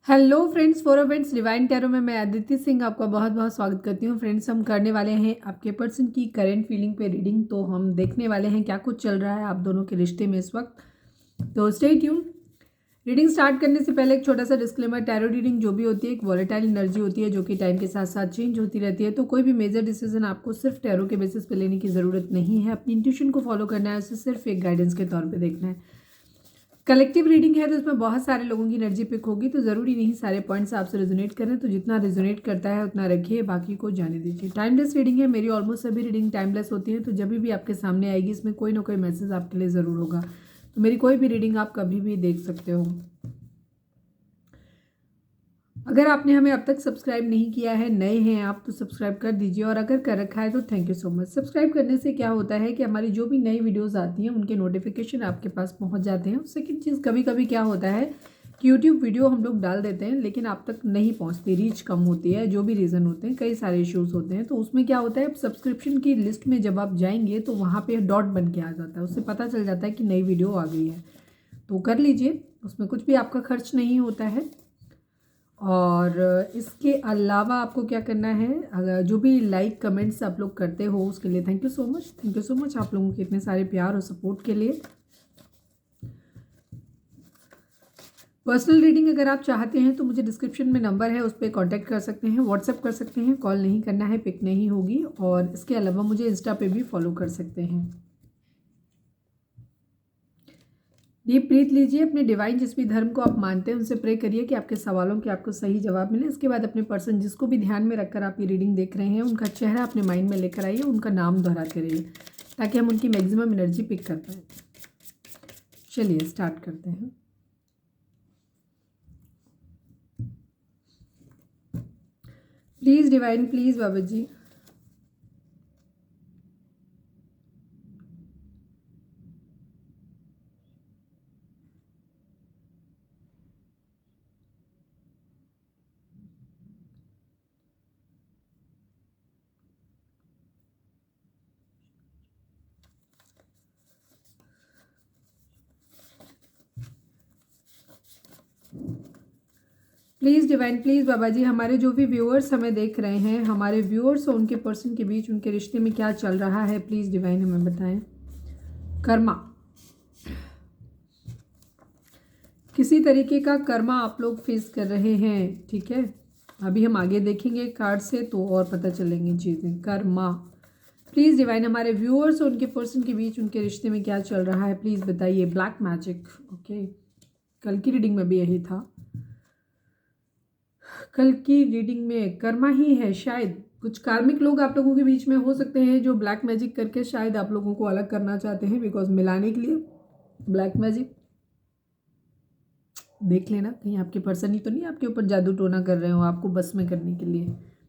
Hello friends, for friends divine tarot में मैं अदिति सिंह आपका बहुत बहुत स्वागत करती हूँ। फ्रेंड्स, हम करने वाले हैं आपके पर्सन की करंट फीलिंग पे रीडिंग। तो हम देखने वाले हैं क्या कुछ चल रहा है आप दोनों के रिश्ते में इस वक्त। तो स्टे ट्यून। रीडिंग स्टार्ट करने से पहले एक छोटा सा डिस्क्लेमर, टैरो रीडिंग जो भी होती है एक वॉलेटाइल एनर्जी होती है जो कि टाइम के साथ साथ चेंज होती रहती है। तो कोई भी मेजर डिसीजन आपको सिर्फ टैरो के बेसिस पे लेने की ज़रूरत नहीं है। अपनी इंट्यूशन को फॉलो करना है, उसे सिर्फ एक गाइडेंस के तौर पर देखना है। कलेक्टिव रीडिंग है तो इसमें बहुत सारे लोगों की एनर्जी पिक होगी, तो ज़रूरी नहीं सारे पॉइंट्स आपसे रेजोनेट करें। तो जितना रेजोनेट करता है उतना रखिए, बाकी को जाने दीजिए। टाइमलेस रीडिंग है, मेरी ऑलमोस्ट सभी रीडिंग टाइमलेस होती है। तो जब भी आपके सामने आएगी इसमें कोई ना कोई मैसेज आपके लिए ज़रूर होगा। तो मेरी कोई भी रीडिंग आप कभी भी देख सकते हो। अगर आपने हमें अब तक सब्सक्राइब नहीं किया है, नए हैं आप, तो सब्सक्राइब कर दीजिए। और अगर कर रखा है तो thank you so much. Subscribe करने से क्या होता है कि हमारी जो भी नई वीडियोस आती हैं उनके नोटिफिकेशन आपके पास पहुंच जाते हैं। सेकंड चीज़, कभी कभी क्या होता है कि यूट्यूब वीडियो हम लोग डाल देते हैं लेकिन आप तक नहीं पहुँचती, रीच कम होती है, जो भी रीज़न होते हैं, कई सारे इश्यूज़ होते हैं। तो उसमें क्या होता है, सब्सक्रिप्शन की लिस्ट में जब आप जाएंगे तो वहाँ पर डॉट बन के आ जाता है, उससे पता चल जाता है कि नई वीडियो आ गई है। तो कर लीजिए, उसमें कुछ भी आपका खर्च नहीं होता है। और इसके अलावा आपको क्या करना है, अगर जो भी लाइक कमेंट्स आप लोग करते हो उसके लिए thank you so much. Thank you so much आप लोगों के इतने सारे प्यार और सपोर्ट के लिए। पर्सनल रीडिंग अगर आप चाहते हैं तो मुझे डिस्क्रिप्शन में नंबर है, उस पर कांटेक्ट कर सकते हैं, व्हाट्सएप कर सकते हैं, कॉल नहीं करना है, पिक नहीं होगी। और इसके अलावा मुझे इंस्टा पे भी फॉलो कर सकते हैं। डीप ब्रीथ लीजिए, अपने डिवाइन जिस भी धर्म को आप मानते हैं उनसे प्रे करिए कि आपके सवालों के आपको सही जवाब मिले। इसके बाद अपने पर्सन जिसको भी ध्यान में रखकर आप ये रीडिंग देख रहे हैं उनका चेहरा अपने माइंड में लेकर आइए, उनका नाम दोहराते रहिए ताकि हम उनकी मैक्सिमम एनर्जी पिक कर पाए। चलिए स्टार्ट करते हैं। Please divine, please Baba ji. Please divine, please बाबा जी, हमारे जो भी व्यूअर्स हमें देख रहे हैं, हमारे व्यूअर्स और उनके पर्सन के बीच उनके रिश्ते में क्या चल रहा है, प्लीज़ डिवाइन हमें बताएं। कर्मा, किसी तरीके का कर्मा आप लोग फेस कर रहे हैं, ठीक है। अभी हम आगे देखेंगे कार्ड से तो और पता चलेंगी चीज़ें। कर्मा, प्लीज़ डिवाइन हमारे व्यूअर्स और उनके पर्सन के बीच उनके रिश्ते में क्या चल रहा है, प्लीज़ बताइए। ब्लैक मैजिक, ओके, कल की रीडिंग में भी यही था। कल की रीडिंग में कर्मा ही है शायद। कुछ कार्मिक लोग आप लोगों के बीच में हो सकते हैं जो ब्लैक मैजिक करके शायद आप लोगों को अलग करना चाहते हैं, बिकॉज मिलाने के लिए ब्लैक मैजिक। देख लेना कहीं आपके पर्सन ही तो नहीं आपके ऊपर जादू टोना कर रहे हो आपको बस में करने के लिए,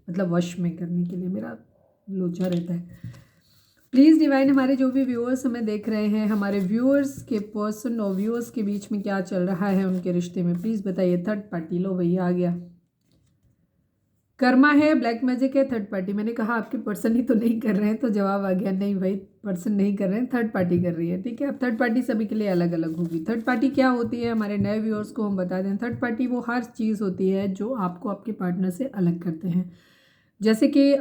मतलब वश में करने के लिए। मेरा लोचा रहता है। प्लीज़ डिवाइन हमारे जो भी व्यूअर्स हमें देख रहे हैं, हमारे व्यूअर्स के पर्सन और व्यूअर्स के बीच में क्या चल रहा है उनके रिश्ते में, प्लीज़ बताइए। थर्ड पार्टी, लो भैया आ गया। कर्मा है, ब्लैक मैजिक है, थर्ड पार्टी। मैंने कहा आपके पर्सन ही तो नहीं कर रहे हैं, तो जवाब आ गया नहीं भाई, पर्सन नहीं कर रहे हैं, थर्ड पार्टी कर रही है, ठीक है। अब थर्ड पार्टी सभी के लिए अलग अलग होगी। थर्ड पार्टी क्या होती है, हमारे नए व्यूअर्स को हम बता दें। थर्ड पार्टी वो हर चीज़ होती है जो आपको आपके पार्टनर से अलग करते हैं। जैसे कि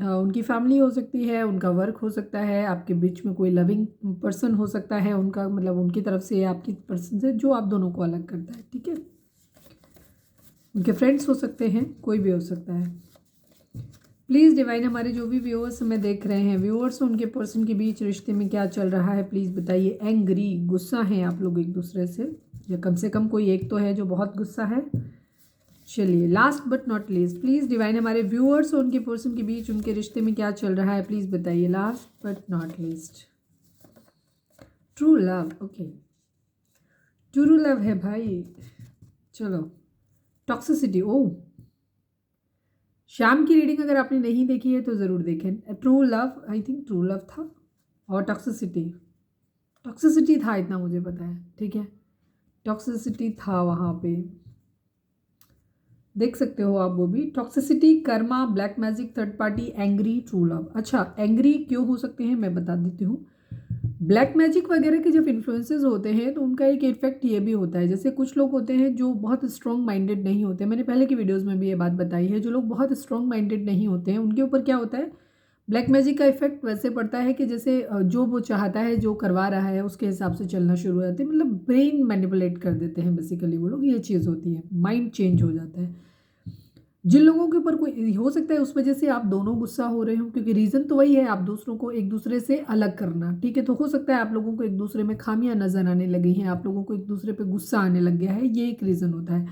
उनकी फैमिली हो सकती है, उनका वर्क हो सकता है, आपके बीच में कोई लविंग पर्सन हो सकता है, उनका मतलब उनकी तरफ से आपकी पर्सन से जो आप दोनों को अलग करता है, ठीक है। उनके फ्रेंड्स हो सकते हैं, कोई भी हो सकता है। प्लीज़ डिवाइन हमारे जो भी व्यूअर्स हमें देख रहे हैं, व्यूअर्स और उनके पर्सन के बीच रिश्ते में क्या चल रहा है, प्लीज़ बताइए। एंग्री, गुस्सा हैं आप लोग एक दूसरे से, या कम से कम कोई एक तो है जो बहुत गुस्सा है। चलिए last but not least, please divine हमारे व्यूअर्स और उनके पर्सन के बीच उनके रिश्ते में क्या चल रहा है, प्लीज़ बताइए। Last but not least, true love, okay, true love है भाई। चलो, टॉक्सिसिटी, ओह, शाम की रीडिंग अगर आपने नहीं देखी है तो ज़रूर देखें। True love, I think true love था, और टॉक्सिसिटी, टॉक्सिसिटी था इतना मुझे पता है, ठीक है। टॉक्सिसिटी था वहाँ पे, देख सकते हो आप वो भी। Toxicity, Karma, black magic, third party, angry, true love. अच्छा, एंग्री क्यों हो सकते हैं मैं बता देती हूँ। ब्लैक मैजिक वगैरह के जब इन्फ्लुएंसेस होते हैं तो उनका एक इफेक्ट ये भी होता है, जैसे कुछ लोग होते हैं जो बहुत स्ट्रॉन्ग माइंडेड नहीं होते, मैंने पहले की वीडियोस में भी ये बात बताई है, जो लोग बहुत स्ट्रॉन्ग माइंडेड नहीं होते हैं उनके ऊपर क्या होता है, ब्लैक मैजिक का इफेक्ट वैसे पड़ता है कि जैसे जो वो चाहता है, जो करवा रहा है उसके हिसाब से चलना शुरू हो जाते हैं, मतलब ब्रेन मैनिपुलेट कर देते हैं बेसिकली वो लोग, ये चीज़ होती है, माइंड चेंज हो जाता है। जिन लोगों के ऊपर कोई हो सकता है उस वजह से आप दोनों गुस्सा हो रहे हो, क्योंकि रीज़न तो वही है, आप दूसरों को एक दूसरे से अलग करना, ठीक है, तो हो सकता है आप लोगों को एक दूसरे में खामियां नजर आने लगी हैं, आप लोगों को एक दूसरे पे गुस्सा आने लग गया है, ये एक रीज़न होता है।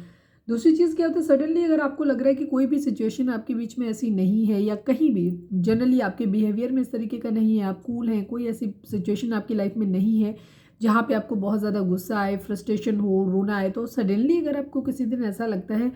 दूसरी चीज़ क्या होता है, सडनली अगर आपको लग रहा है कि कोई भी सिचुएशन आपके बीच में ऐसी नहीं है, या कहीं भी जनरली आपके बिहेवियर में इस तरीके का नहीं है, आप कूल हैं, कोई ऐसी सिचुएशन आपकी लाइफ में नहीं है जहाँ पे आपको बहुत ज़्यादा गुस्सा आए, फ्रस्ट्रेशन हो, रोना आए, तो सडनली अगर आपको किसी दिन ऐसा लगता है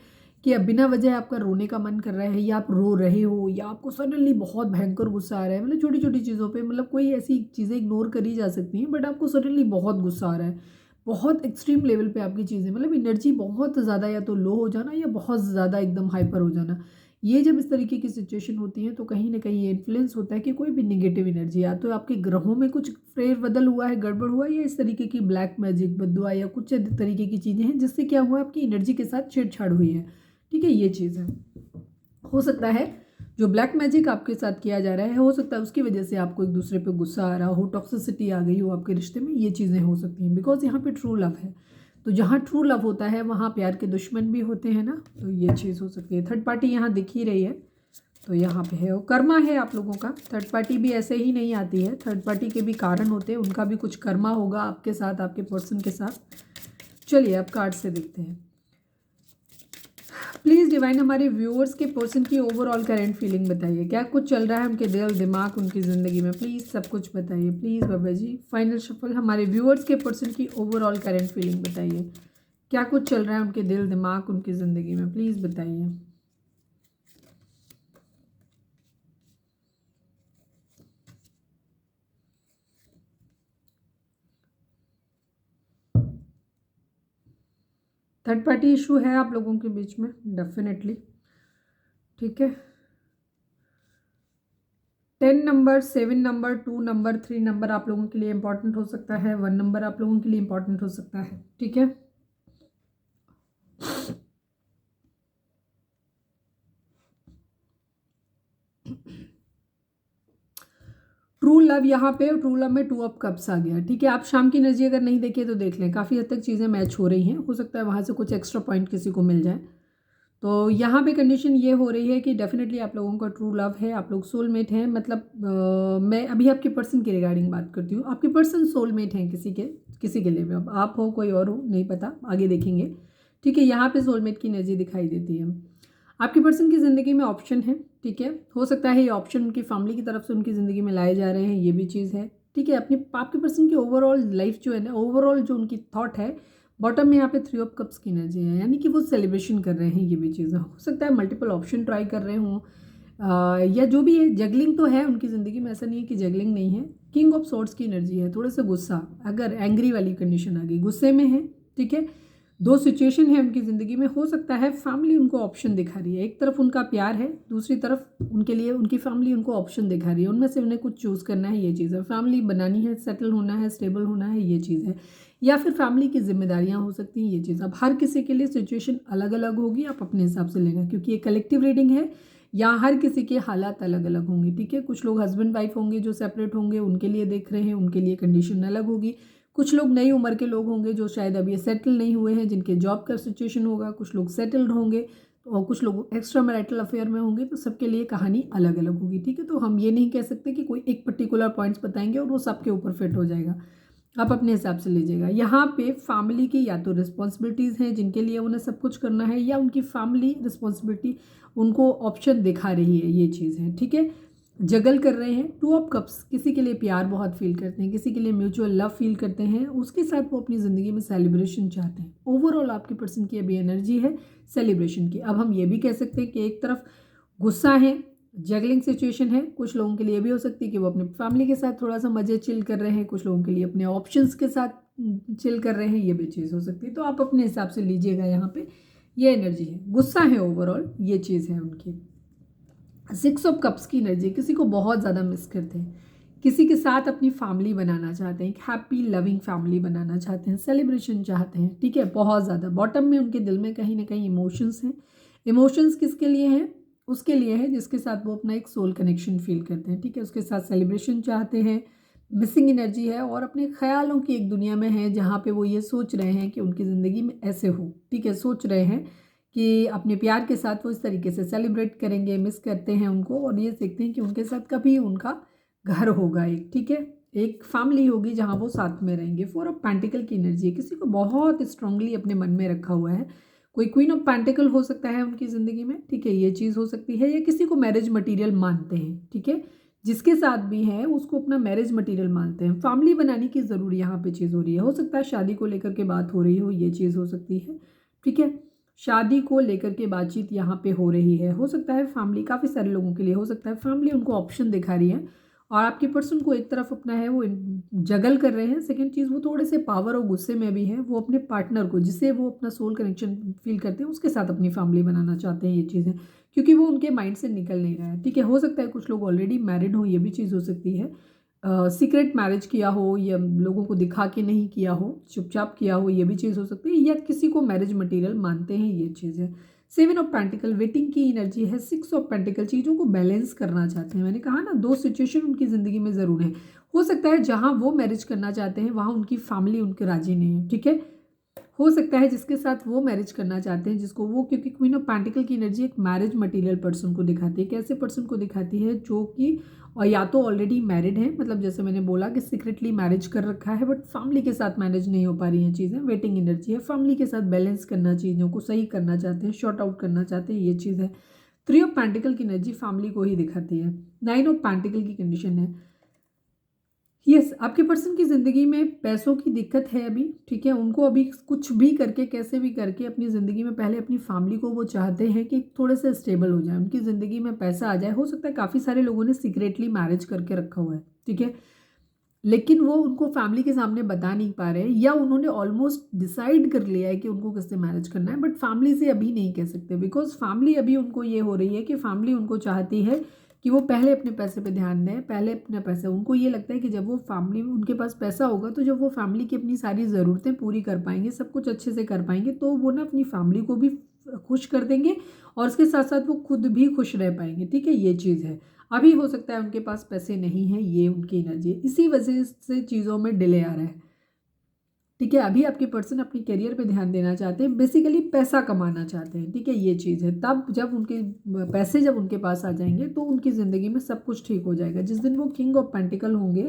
कि अब बिना वजह आपका रोने का मन कर रहा है, या आप रो रहे हो, या आपको सडनली बहुत भयंकर गुस्सा आ रहा है, मतलब छोटी छोटी चीज़ों पे, मतलब कोई ऐसी चीज़ें इग्नोर करी जा सकती हैं, बट आपको सडनली बहुत गुस्सा आ रहा है, बहुत एक्सट्रीम लेवल पे आपकी चीज़ें, मतलब एनर्जी बहुत ज़्यादा या तो लो हो जाना या बहुत ज़्यादा एकदम हाइपर हो जाना, ये जब इस तरीके की सिचुएशन होती है तो कहीं ना कहीं ये इन्फ्लुएंस होता है कि कोई भी निगेटिव एनर्जी, या तो आपके ग्रहों में कुछ फेरबदल हुआ है, गड़बड़ हुआ, या इस तरीके की ब्लैक मैजिक बद्दुआ या कुछ तरीके की चीज़ें हैं जिससे क्या हुआ, आपकी एनर्जी के साथ छेड़छाड़ हुई है, ठीक है, ये चीज़ है। हो सकता है जो ब्लैक मैजिक आपके साथ किया जा रहा है, हो सकता है उसकी वजह से आपको एक दूसरे पे गुस्सा आ रहा हो, टॉक्सिसिटी आ गई हो आपके रिश्ते में, ये चीज़ें हो सकती हैं, बिकॉज यहाँ पे ट्रू लव है, तो जहाँ ट्रू लव होता है वहाँ प्यार के दुश्मन भी होते हैं ना, तो ये चीज़ हो सकती है। थर्ड पार्टी यहाँ दिख ही रही है, तो यहाँ पे है, और कर्मा है आप लोगों का, थर्ड पार्टी भी ऐसे ही नहीं आती है, थर्ड पार्टी के भी कारण होते हैं, उनका भी कुछ कर्मा होगा आपके साथ, आपके पर्सन के साथ। चलिए अब कार्ड से देखते हैं। प्लीज़ डिवाइन हमारे व्यूअर्स के पर्सन की ओवरऑल करंट फीलिंग बताइए, क्या कुछ चल रहा है उनके दिल दिमाग उनकी ज़िंदगी में, प्लीज़ सब कुछ बताइए please Baba ji. Final shuffle, हमारे व्यूअर्स के पर्सन की ओवरऑल करंट फीलिंग बताइए, क्या कुछ चल रहा है उनके दिल दिमाग उनकी ज़िंदगी में, प्लीज़ बताइए। थर्ड पार्टी इशू है आप लोगों के बीच में डेफिनेटली, ठीक है। 10 नंबर, 7 नंबर, 2 नंबर, 3 नंबर आप लोगों के लिए इंपॉर्टेंट हो सकता है, 1 नंबर आप लोगों के लिए इंपॉर्टेंट हो सकता है, ठीक है। ट्रू लव यहाँ पे, ट्रू लव में 2 ऑफ कप्स आ गया, ठीक है। आप शाम की एनर्जी अगर नहीं देखे तो देख लें, काफ़ी हद तक चीज़ें मैच हो रही हैं, हो सकता है वहाँ से कुछ एक्स्ट्रा पॉइंट किसी को मिल जाए। तो यहाँ पे कंडीशन ये हो रही है कि डेफिनेटली आप लोगों का ट्रू लव है, आप लोग सोलमेट हैं, मतलब मैं अभी आपके पर्सन की रिगार्डिंग बात करती हूँ, आपके पर्सन सोलमेट हैं किसी के लिए भी, अब आप हो कोई और हो नहीं पता, आगे देखेंगे, ठीक है। यहाँ पे सोलमेट की एनर्जी दिखाई देती है। आपके पर्सन की ज़िंदगी में ऑप्शन है, ठीक है, हो सकता है ये ऑप्शन उनकी फैमिली की तरफ से उनकी ज़िंदगी में लाए जा रहे हैं, ये भी चीज़ है, ठीक है। अपनी आपके पर्सन की ओवरऑल लाइफ जो है ना, ओवरऑल जो उनकी थॉट है, बॉटम में यहाँ पे 3 ऑफ कप्स की एनर्जी है, यानी कि वो सेलिब्रेशन कर रहे हैं, ये भी चीज़ हो सकता है, मल्टीपल ऑप्शन ट्राई कर रहे हों, या जो भी है, जगलिंग तो है उनकी ज़िंदगी में, ऐसा नहीं है कि जगलिंग नहीं है। किंग ऑफ सॉर्ड्स की एनर्जी है, थोड़ा सा गुस्सा, अगर एंग्री वाली कंडीशन आ गई, गुस्से में है, ठीक है। 2 सिचुएशन है उनकी ज़िंदगी में, हो सकता है फैमिली उनको ऑप्शन दिखा रही है, एक तरफ उनका प्यार है, दूसरी तरफ उनके लिए उनकी फैमिली उनको ऑप्शन दिखा रही है, उनमें से उन्हें कुछ चूज़ करना है, ये चीज़ है, फैमिली बनानी है, सेटल होना है, स्टेबल होना है, ये चीज़ है, या फिर फैमिली की जिम्मेदारियां हो सकती हैं, ये चीज़। अब हर किसी के लिए सिचुएशन अलग अलग होगी, आप अपने हिसाब से लेना, क्योंकि ये कलेक्टिव रीडिंग है, यहाँ हर किसी के हालात अलग अलग होंगे, ठीक है। कुछ लोग हस्बैंड वाइफ होंगे जो सेपरेट होंगे, उनके लिए देख रहे हैं, उनके लिए कंडीशन अलग होगी। कुछ लोग नई उम्र के लोग होंगे जो शायद अभी सेटल नहीं हुए हैं, जिनके जॉब का सिचुएशन होगा, कुछ लोग सेटल्ड होंगे, और कुछ लोग एक्स्ट्रा मैरिटल अफेयर में होंगे, तो सबके लिए कहानी अलग अलग होगी, ठीक है। तो हम ये नहीं कह सकते कि कोई एक पर्टिकुलर पॉइंट्स बताएंगे और वो सबके ऊपर फिट हो जाएगा, आप अपने हिसाब से लीजिएगा। यहाँ पे फैमिली की या तो रिस्पॉन्सिबिलिटीज़ हैं जिनके लिए उन्हें सब कुछ करना है, या उनकी फैमिली रिस्पॉन्सिबिलिटी उनको ऑप्शन दिखा रही है, ये चीज़ है, ठीक है। जगल कर रहे हैं। 2 ऑफ कप्स, किसी के लिए प्यार बहुत फील करते हैं, किसी के लिए म्यूचुअल लव फील करते हैं, उसके साथ वो अपनी ज़िंदगी में सेलिब्रेशन चाहते हैं। ओवरऑल आपकी पर्सन की अभी एनर्जी है सेलिब्रेशन की। अब हम ये भी कह सकते हैं कि एक तरफ गुस्सा है, जगलिंग सिचुएशन है, कुछ लोगों के लिए भी हो सकती है कि वो अपने फैमिली के साथ थोड़ा सा मज़े चिल कर रहे हैं, कुछ लोगों के लिए अपने ऑप्शंस के साथ चिल कर रहे हैं, ये भी चीज़ हो सकती है। तो आप अपने हिसाब से लीजिएगा, यहाँ पे ये एनर्जी है, गुस्सा है ओवरऑल, ये चीज़ है उनकी। 6 ऑफ कप्स की एनर्जी, किसी को बहुत ज़्यादा मिस करते हैं, किसी के साथ अपनी फैमिली बनाना चाहते हैं, एक हैप्पी लविंग फैमिली बनाना चाहते हैं, सेलिब्रेशन चाहते हैं, ठीक है, बहुत ज़्यादा बॉटम में उनके दिल में कहीं ना कहीं इमोशंस हैं। इमोशंस किसके लिए हैं? उसके लिए है जिसके साथ वो अपना एक सोल कनेक्शन फील करते हैं, ठीक है, उसके साथ सेलिब्रेशन चाहते हैं, मिसिंग एनर्जी है और अपने ख्यालों की एक दुनिया में है जहाँ पे वो ये सोच रहे हैं कि उनकी ज़िंदगी में ऐसे हो, ठीक है, सोच रहे हैं कि अपने प्यार के साथ वो इस तरीके से सेलिब्रेट करेंगे, मिस करते हैं उनको और ये देखते हैं कि उनके साथ कभी उनका घर होगा एक, ठीक है, एक फैमिली होगी जहाँ वो साथ में रहेंगे। 4 ऑफ पेंटिकल की एनर्जी है, किसी को बहुत स्ट्रांगली अपने मन में रखा हुआ है, कोई क्वीन ऑफ पेंटिकल हो सकता है उनकी ज़िंदगी में, ठीक है, ये चीज़ हो सकती है, या किसी को मैरिज मटीरियल मानते हैं, ठीक है, जिसके साथ भी है उसको अपना मैरिज मटीरियल मानते हैं। फैमिली बनाने की ज़रूर यहाँ पे चीज़ हो रही है, हो सकता है शादी को लेकर के बात हो रही हो, ये चीज़ हो सकती है, ठीक है, शादी को लेकर के बातचीत यहाँ पे हो रही है, हो सकता है फैमिली, काफ़ी सारे लोगों के लिए हो सकता है फैमिली उनको ऑप्शन दिखा रही है और आपके पर्सन को एक तरफ अपना है वो जगल कर रहे हैं। सेकंड चीज़, वो थोड़े से पावर और गुस्से में भी हैं, वो अपने पार्टनर को जिससे वो अपना सोल कनेक्शन फील करते हैं उसके साथ अपनी फैमिली बनाना चाहते हैं, ये चीज़ें, क्योंकि वो उनके माइंड से निकल नहीं रहा है, ठीक है, हो सकता है कुछ लोग ऑलरेडी मैरिड हो, ये भी चीज़ हो सकती है, सीक्रेट मैरिज किया हो या लोगों को दिखा के नहीं किया हो, चुपचाप किया हो, ये भी चीज़ हो सकती है, या किसी को मैरिज मटीरियल मानते हैं, ये चीज़ है। 7 ऑफ पेंटिकल वेटिंग की एनर्जी है। 6 ऑफ पेंटिकल चीज़ों को बैलेंस करना चाहते हैं, मैंने कहा ना 2 सिचुएशन उनकी ज़िंदगी में ज़रूर है, हो सकता है जहाँ वो मैरिज करना चाहते हैं वहाँ उनकी फैमिली उनके राजी नहीं है, ठीक है, हो सकता है जिसके साथ वो मैरिज करना चाहते हैं जिसको वो, क्योंकि क्वीन ऑफ पेंटिकल की एनर्जी एक मैरिज मटेरियल पर्सन को दिखाती है, कैसे पर्सन को दिखाती है जो कि और या तो ऑलरेडी मैरिड है, मतलब जैसे मैंने बोला कि सीक्रेटली मैरिज कर रखा है बट फैमिली के साथ मैनेज नहीं हो पा रही हैं चीज़ें, वेटिंग एनर्जी है, फैमिली के साथ बैलेंस करना, चीज़ों को सही करना चाहते हैं, शॉर्ट आउट करना चाहते हैं, ये चीज़ है। 3 ऑफ पेंटिकल की एनर्जी फैमिली को ही दिखाती है। 9 ऑफ पेंटिकल की कंडीशन है, यस, आपके पर्सन की ज़िंदगी में पैसों की दिक्कत है अभी, ठीक है, उनको अभी कुछ भी करके कैसे भी करके अपनी ज़िंदगी में पहले अपनी फैमिली को वो चाहते हैं कि थोड़े से स्टेबल हो जाए, उनकी ज़िंदगी में पैसा आ जाए। हो सकता है काफ़ी सारे लोगों ने सीक्रेटली मैरिज करके रखा हुआ है, ठीक है, लेकिन वो उनको फैमिली के सामने बता नहीं पा रहे हैं या उन्होंने ऑलमोस्ट डिसाइड कर लिया है कि उनको किससे मैरिज करना है बट फैमिली से अभी नहीं कह सकते, बिकॉज फैमिली अभी उनको ये हो रही है कि फैमिली उनको चाहती है कि वो पहले अपने पैसे पे ध्यान दें, पहले अपना पैसा, उनको ये लगता है कि जब वो फैमिली में उनके पास पैसा होगा तो जब वो फैमिली की अपनी सारी ज़रूरतें पूरी कर पाएंगे, सब कुछ अच्छे से कर पाएंगे, तो वो ना अपनी फैमिली को भी खुश कर देंगे और उसके साथ साथ वो खुद भी खुश रह पाएंगे, ठीक है, ये चीज़ है। अभी हो सकता है उनके पास पैसे नहीं हैं, ये उनकी एनर्जी है, इसी वजह से चीज़ों में डिले आ रहा है, ठीक है, अभी आपके पर्सन अपनी करियर पे ध्यान देना चाहते हैं, बेसिकली पैसा कमाना चाहते हैं, ठीक है, ये चीज़ है। तब जब उनके पैसे जब उनके पास आ जाएंगे तो उनकी ज़िंदगी में सब कुछ ठीक हो जाएगा। जिस दिन वो किंग ऑफ पेंटिकल होंगे,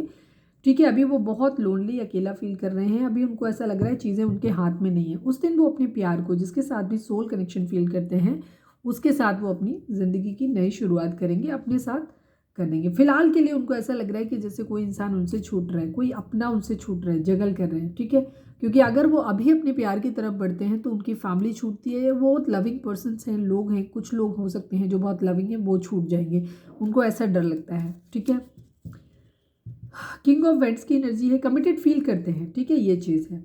ठीक है, अभी वो बहुत लोनली अकेला फील कर रहे हैं, अभी उनको ऐसा लग रहा है चीज़ें उनके हाथ में नहीं है, उस दिन वो अपने प्यार को, जिसके साथ भी सोल कनेक्शन फील करते हैं, उसके साथ वो अपनी ज़िंदगी की नई शुरुआत करेंगे, अपने साथ कर देंगे। फिलहाल के लिए उनको ऐसा लग रहा है कि जैसे कोई इंसान उनसे छूट रहा है, कोई अपना उनसे छूट रहा है, जगल कर रहे हैं, ठीक है, क्योंकि अगर वो अभी अपने प्यार की तरफ बढ़ते हैं तो उनकी फैमिली छूटती है, वो बहुत लविंग पर्सन्स हैं, लोग हैं, कुछ लोग हो सकते हैं जो बहुत लविंग हैं, वो छूट जाएंगे, उनको ऐसा डर लगता है, ठीक है। किंग ऑफ वेंट्स की एनर्जी है, कमिटेड फील करते हैं, ठीक है, ये चीज़ है,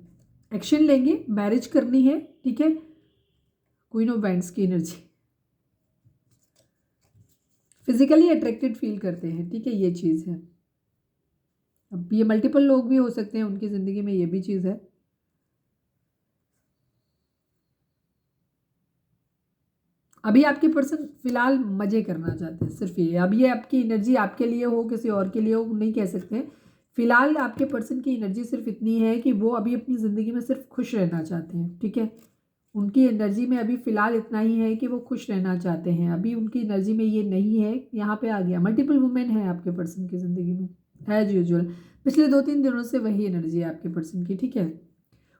एक्शन लेंगे, मैरिज करनी है, ठीक है। क्वीन ऑफ वेंट्स की एनर्जी, फिजिकली अट्रैक्टेड फील करते हैं, ठीक है, ये चीज़ है। अब ये मल्टीपल लोग भी हो सकते हैं उनकी ज़िंदगी में, ये भी चीज़ है। अभी आपके पर्सन फिलहाल मज़े करना चाहते हैं, सिर्फ ये, अब ये आपकी एनर्जी आपके लिए हो किसी और के लिए हो नहीं कह सकते। फिलहाल आपके पर्सन की एनर्जी सिर्फ इतनी है कि वो अभी अपनी ज़िंदगी में सिर्फ खुश रहना चाहते हैं, ठीक है, उनकी एनर्जी में अभी फ़िलहाल इतना ही है कि वो खुश रहना चाहते हैं, अभी उनकी एनर्जी में ये नहीं है। यहाँ पे आ गया मल्टीपल वुमेन है आपके पर्सन की ज़िंदगी में एज यूजुअल, पिछले 2-3 दिनों से वही एनर्जी है आपके पर्सन की, ठीक है।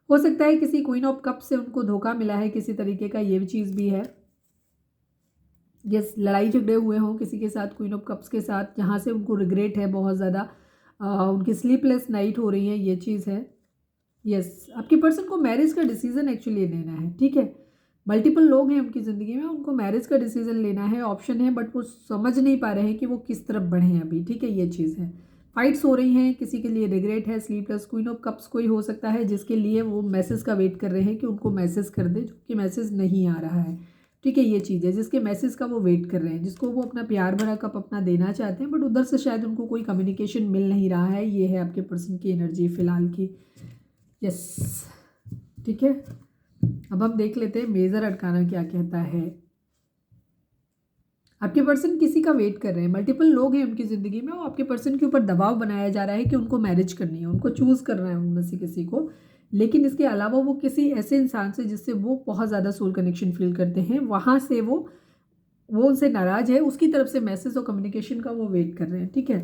हो सकता है किसी क्वीन ऑफ कप से उनको धोखा मिला है किसी तरीके का, ये भी चीज़ भी है। यस, लड़ाई झगड़े हुए हों किसी के साथ, क्वीन ऑफ कप्स के साथ, जहाँ से उनको रिग्रेट है बहुत ज़्यादा, उनकी स्लीपलेस नाइट हो रही है, ये चीज़ है। यस, आपके पर्सन को मैरिज का डिसीजन एक्चुअली लेना है, ठीक है, मल्टीपल लोग हैं उनकी ज़िंदगी में, उनको मैरिज का डिसीजन लेना है, ऑप्शन है, बट वो समझ नहीं पा रहे हैं कि वो किस तरफ बढ़ें अभी, ठीक है, ये चीज़ है। फाइट्स हो रही हैं, किसी के लिए रिग्रेट है, स्लीपलेस, क्वीन ऑफ कप्स कोई हो सकता है जिसके लिए वो मैसेज का वेट कर रहे हैं कि उनको मैसेज कर दे, जो कि मैसेज नहीं आ रहा है, ठीक है, ये चीज़ है जिसके मैसेज का वो वेट कर रहे हैं, जिसको वो अपना प्यार भरा कप अपना देना चाहते हैं, बट उधर से शायद उनको कोई कम्युनिकेशन मिल नहीं रहा है। ये है आपके पर्सन की एनर्जी फिलहाल की। यस, ठीक है, अब हम देख लेते हैं मेजर अरकाना क्या कहता है। आपके पर्सन किसी का वेट कर रहे हैं, मल्टीपल लोग हैं उनकी ज़िंदगी में, और आपके पर्सन के ऊपर दबाव बनाया जा रहा है कि उनको मैरिज करनी है, उनको चूज़ करना है उनमें से किसी को। लेकिन इसके अलावा वो किसी ऐसे इंसान से जिससे वो बहुत ज़्यादा सोल कनेक्शन फील करते हैं, वहाँ से वो उनसे नाराज़ है, उसकी तरफ से मैसेज और कम्युनिकेशन का वो वेट कर रहे हैं। ठीक है,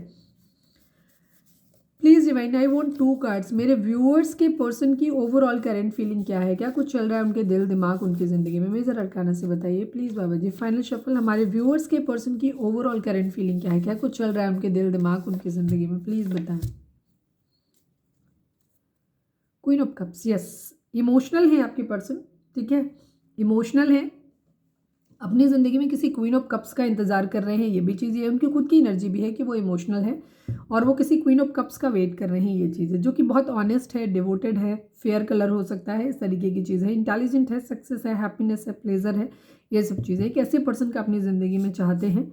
please divine, I want 2 cards. मेरे व्यूअर्स के पर्सन की ओवरऑल करंट फीलिंग क्या है, क्या कुछ चल रहा है उनके दिल दिमाग उनकी ज़िंदगी में, मेजर अरकाना से बताइए please Baba ji. Final shuffle, हमारे व्यूअर्स के पर्सन की ओवरऑल करंट फीलिंग क्या है, क्या कुछ चल रहा है उनके दिल दिमाग उनकी ज़िंदगी में, प्लीज़ बताएं। Queen of cups, yes, emotional है आपके पर्सन। ठीक है, इमोशनल है, अपनी ज़िंदगी में किसी क्वीन ऑफ कप्स का इंतज़ार कर रहे हैं, ये भी चीज़ है। उनकी खुद की एनर्जी भी है कि वो इमोशनल है और वो किसी क्वीन ऑफ कप्स का वेट कर रहे हैं, ये चीज़ है, जो कि बहुत ऑनेस्ट है, डिवोटेड है, फेयर कलर हो सकता है, इस तरीके की चीज़ है, इंटेलिजेंट है, सक्सेस है, हैप्पीनेस है, प्लेजर है, ये सब चीज़ें एक ऐसे पर्सन का अपनी ज़िंदगी में चाहते हैं।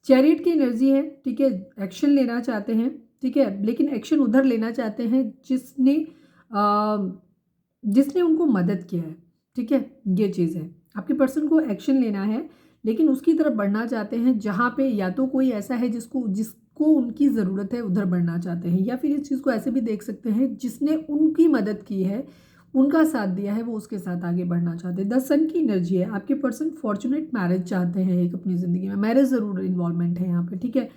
चैरियट की एनर्जी है, ठीक है, एक्शन लेना चाहते हैं, ठीक है, लेकिन एक्शन उधर लेना चाहते हैं जिसने उनको मदद किया है। ठीक है, ये चीज़ है, आपके पर्सन को एक्शन लेना है, लेकिन उसकी तरफ बढ़ना चाहते हैं जहाँ पे या तो कोई ऐसा है जिसको उनकी ज़रूरत है, उधर बढ़ना चाहते हैं, या फिर इस चीज़ को ऐसे भी देख सकते हैं जिसने उनकी मदद की है, उनका साथ दिया है, वो उसके साथ आगे बढ़ना चाहते हैं। 10 सन की एनर्जी है, आपके पर्सन फॉर्चुनेट मैरिज चाहते हैं एक अपनी ज़िंदगी में, मैरिज ज़रूर इन्वॉल्वमेंट है यहाँ पे। ठीक है,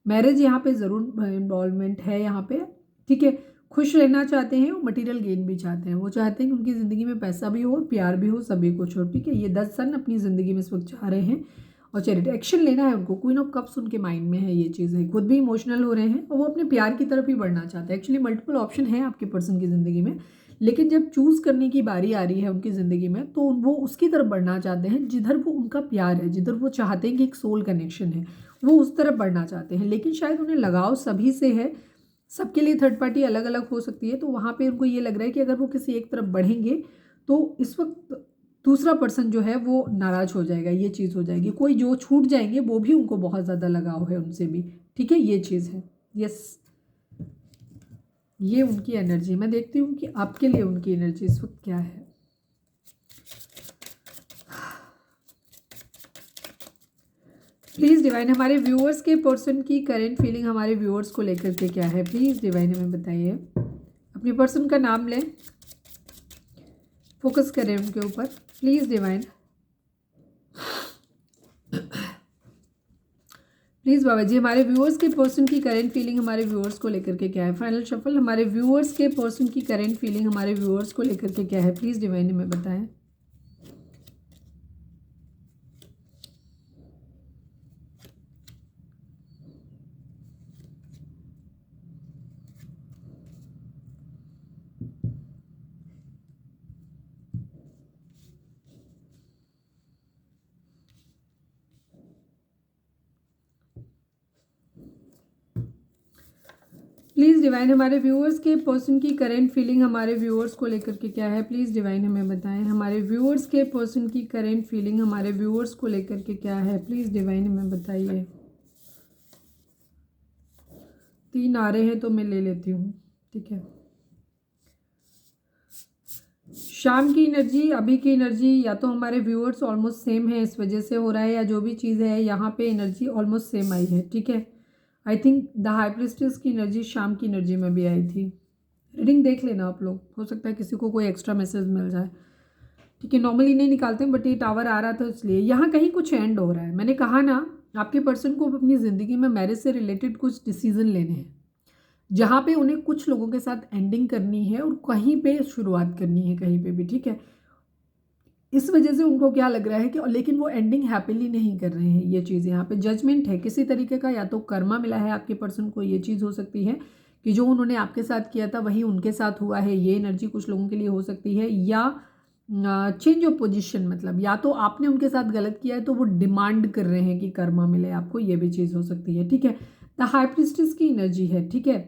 मैरिज यहाँ पे ज़रूर इन्वॉल्वमेंट है यहाँ पे। ठीक है, खुश रहना चाहते हैं और मटेरियल गेन भी चाहते हैं, वो चाहते हैं कि उनकी ज़िंदगी में पैसा भी हो, प्यार भी हो, सभी कुछ हो। ठीक है, ये 10 सन अपनी ज़िंदगी में इस वक्त चाह रहे हैं और चैरिटी एक्शन लेना है उनको। क्वीन ऑफ कप्स उनके माइंड में है, ये चीज़ है, खुद भी इमोशनल हो रहे हैं और वो अपने प्यार की तरफ ही बढ़ना चाहते हैं। एक्चुअली मल्टीपल ऑप्शन है आपके पर्सन की ज़िंदगी में, लेकिन जब चूज़ करने की बारी आ रही है उनकी ज़िंदगी में, तो वो उसकी तरफ बढ़ना चाहते हैं जिधर वो उनका प्यार है, जिधर वो चाहते हैं कि एक सोल कनेक्शन है, वो उस तरफ बढ़ना चाहते हैं। लेकिन शायद उन्हें लगाव सभी से है, सबके लिए थर्ड पार्टी अलग अलग हो सकती है, तो वहाँ पे उनको ये लग रहा है कि अगर वो किसी एक तरफ बढ़ेंगे तो इस वक्त दूसरा पर्सन जो है वो नाराज़ हो जाएगा, ये चीज़ हो जाएगी, कोई जो छूट जाएंगे वो भी उनको बहुत ज़्यादा लगाव है उनसे भी। ठीक है, ये चीज़ है। यस, ये उनकी एनर्जी, मैं देखती हूँ कि आपके लिए उनकी एनर्जी इस वक्त क्या है। प्लीज़ डिवाइन, हमारे व्यूअर्स के पर्सन की करंट फीलिंग हमारे व्यूअर्स को लेकर के क्या है, प्लीज़ डिवाइन हमें बताइए। अपने पर्सन का नाम लें, फोकस करें उनके ऊपर, प्लीज़ डिवाइन, प्लीज़ बाबा जी। हमारे व्यूअर्स के पर्सन की करंट फीलिंग हमारे व्यूअर्स को लेकर के क्या है। फाइनल शफल, हमारे व्यूअर्स के पर्सन की करंट फीलिंग हमारे व्यूअर्स को लेकर के क्या है, प्लीज़ डिवाइन हमें बताएं। प्लीज़ डिवाइन, हमारे व्यूअर्स के पर्सन की करंट फीलिंग हमारे व्यूअर्स को लेकर के क्या है, प्लीज़ डिवाइन हमें बताएं। हमारे व्यूअर्स के पर्सन की करंट फीलिंग हमारे व्यूअर्स को लेकर के क्या है, प्लीज़ डिवाइन हमें बताइए। 3 आ रहे हैं तो मैं ले लेती हूँ। ठीक है, शाम की एनर्जी, अभी की एनर्जी, या तो हमारे व्यूअर्स ऑलमोस्ट सेम है इस वजह से हो रहा है, या जो भी चीज़ है यहाँ पे एनर्जी ऑलमोस्ट सेम आई है। ठीक है, I think the high priestess की एनर्जी शाम की एनर्जी में भी आई थी। रीडिंग देख लेना आप लोग, हो सकता है किसी को कोई एक्स्ट्रा मैसेज मिल जाए। ठीक है, नॉर्मली नहीं निकालते हैं, बट ये टावर आ रहा था इसलिए। यहाँ कहीं कुछ एंड हो रहा है, मैंने कहा ना, आपके पर्सन को अपनी ज़िंदगी में मैरिज से रिलेटेड कुछ डिसीजन लेने हैं, जहाँ पे उन्हें कुछ लोगों के साथ एंडिंग करनी है और कहीं पे शुरुआत करनी है, कहीं पे भी। ठीक है, इस वजह से उनको क्या लग रहा है कि, लेकिन वो एंडिंग हैप्पीली नहीं कर रहे हैं, ये चीज़ यहाँ पे जजमेंट है किसी तरीके का, या तो कर्मा मिला है आपके पर्सन को, ये चीज़ हो सकती है कि जो उन्होंने आपके साथ किया था वही उनके साथ हुआ है, ये एनर्जी कुछ लोगों के लिए हो सकती है। या चेंज ऑफ पोजीशन, मतलब या तो आपने उनके साथ गलत किया है तो वो डिमांड कर रहे हैं कि कर्मा मिले आपको, ये भी चीज़ हो सकती है। ठीक है, द हाई प्रिस्टेस की एनर्जी है। ठीक है,